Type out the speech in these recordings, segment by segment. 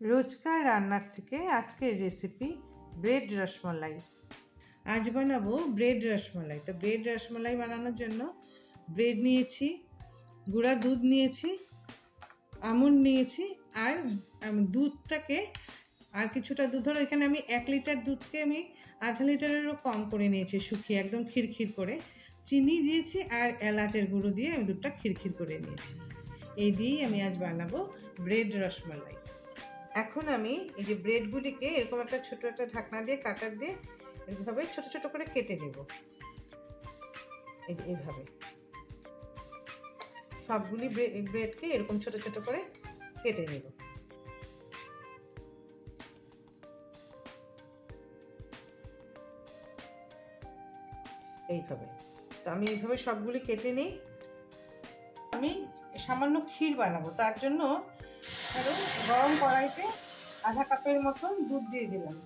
রোজকার রান্নার থেকে আজকের রেসিপি ব্রেড রসমালাই। আজ বানাবো ব্রেড রসমালাই। তো ব্রেড রসমালাই বানানোর জন্য ব্রেড নিয়েছি, গুঁড়া দুধ নিয়েছি, আমন্ড নিয়েছি, আর দুধটাকে আর কিছুটা দুধ, ধরো এখানে আমি 1 লিটার দুধকে আমি আধা লিটারেরও কম করে নিয়েছি, শুকিয়ে একদম খিরখির করে। চিনি দিয়েছি আর এলাচের গুঁড়ো দিয়ে আমি দুধটা খিরখির করে নিয়েছি। এই দিয়েই আমি আজ বানাবো ব্রেড রসমালাই। এখন আমি এই যে ব্রেডগুলিকে এরকম একটা ছোট একটা ঢাকনা দিয়ে কাটার দিয়ে এইভাবে ছোট ছোট করে কেটে নেব। এইভাবে সবগুলি ব্রেডকে এরকম ছোট ছোট করে কেটে নেব। এইভাবে তো আমি এইভাবে সবগুলি কেটে নিই। আমি সামান্য ক্ষীর বানাবো, তার জন্য আরও গরম কড়াইতে আধা কাপের মতন দুধ দিয়ে দিলাম।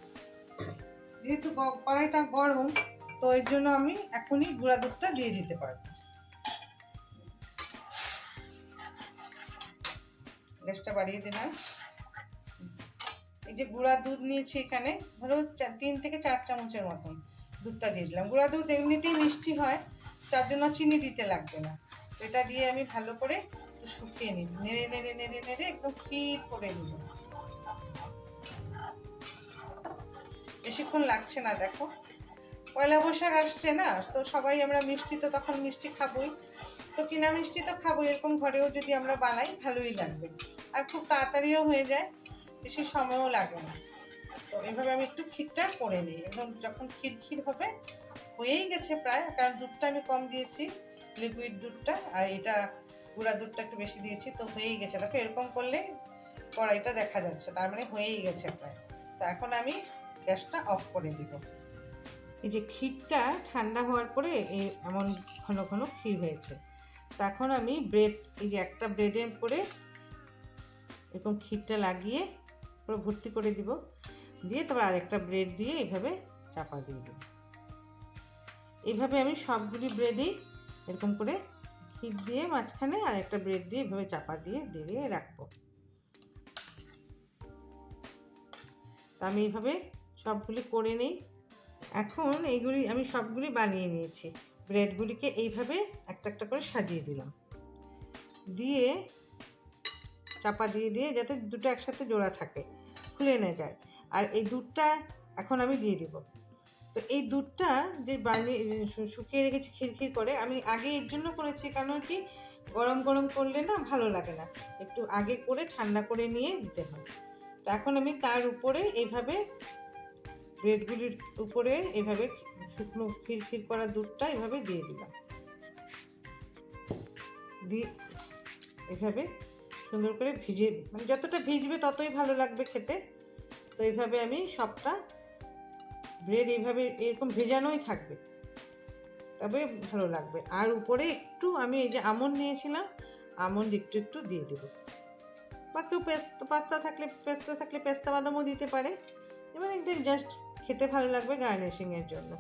যেহেতু কড়াইটা গরম, তো এর জন্য আমি এখনই গুঁড়া দুধটা দিয়ে দিতে পারবো। গ্যাসটা বাড়িয়ে দিলাম। এই যে গুঁড়া দুধ নিয়েছি, এখানে ধরো 3 থেকে 4 চামচের মতন দুধটা দিয়ে দিলাম। গুঁড়া দুধ এমনিতেই মিষ্টি হয়, তার জন্য চিনি দিতে লাগবে না। এটা দিয়ে আমি ভালো করে শুকিয়ে নিই, নেড়ে নেড়ে নেড়ে নেড়ে একদম ক্ষীর করে নিব। বেশিক্ষণ লাগছে না, দেখো পয়লা বৈশাখ আসছে না, তো সবাই আমরা মিষ্টি, তো তখন মিষ্টি খাবোই, তো কিনা মিষ্টি তো খাবোই, এরকম ঘরেও যদি আমরা বানাই ভালোই লাগবে, আর খুব তাড়াতাড়িও হয়ে যায়, বেশি সময়ও লাগে না। তো এইভাবে আমি একটু ক্ষীরটা করে নিই, একদম যখন ক্ষীর হবে, হয়েই গেছে প্রায়, কারণ দুধটা আমি কম দিয়েছি, লিকুইড দুধটা, আর এটা গুঁড়া দুধটা একটু বেশি দিয়েছি, তো হয়েই গেছে। দেখো এরকম করলে কড়াইটা দেখা যাচ্ছে, তার মানে হয়েই গেছে প্রায়। তো এখন আমি গ্যাসটা অফ করে দিব। এই যে ক্ষীরটা ঠান্ডা হওয়ার পরে এই এমন ঘন ঘন ক্ষীর হয়েছে। তো এখন আমি ব্রেড, এই যে একটা ব্রেডের করে এরকম ক্ষীরটা লাগিয়ে পুরো ভর্তি করে দিব, দিয়ে তারপর আরেকটা ব্রেড দিয়ে এইভাবে চাপা দিয়ে দেব। এইভাবে আমি সবগুলি ব্রেডেই এরকম করে ক্ষীর দিয়ে মাঝখানে আর একটা ব্রেড দিয়ে এইভাবে চাপা দিয়ে দিয়ে রাখবো। তো আমি এইভাবে সবগুলি করে নিই। এখন এইগুলি আমি সবগুলি বানিয়ে নিয়েছি। ব্রেডগুলিকে এইভাবে একটা একটা করে সাজিয়ে দিলাম, দিয়ে চাপা দিয়ে দিয়ে যাতে দুটো একসাথে জোড়া থাকে, খুলে না যায়। আর এই দুধটা এখন আমি দিয়ে দিব। তো এই দুধটা যে বানিয়ে শুকিয়ে রেখেছি খিরখির করে, আমি আগে এর জন্য করেছি, কারণ কি গরম গরম করলে না ভালো লাগে না, একটু আগে করে ঠান্ডা করে নিয়ে দিতে হয়। তো এখন আমি তার উপরে এইভাবে ব্রেডগুলির উপরে এইভাবে শুকনো খিরখির করা দুধটা এভাবে দিয়ে দিলাম, দিয়ে এভাবে সুন্দর করে ভিজে, মানে যতটা ভিজবে ততই ভালো লাগবে খেতে। তো এইভাবে আমি সবটা ব্রেড এইভাবে এরকম ভেজানোই থাকবে, তবে ভালো লাগবে। আর উপরে একটু আমি এই যে আমন্ড নিয়েছিলাম, আমন্ড একটু একটু দিয়ে দেবো, বা কেউ পেস্তা থাকলে পেস্তা বাদামও দিতে পারে। এবার এটা জাস্ট খেতে ভালো লাগবে গার্নিশিংয়ের জন্য,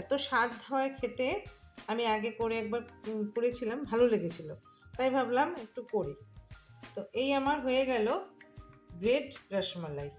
এত স্বাদ হয় খেতে। আমি আগে করে একবার করেছিলাম, ভালো লেগেছিল, তাই ভাবলাম একটু করি। তো এই আমার হয়ে গেল ব্রেড রসমালাই।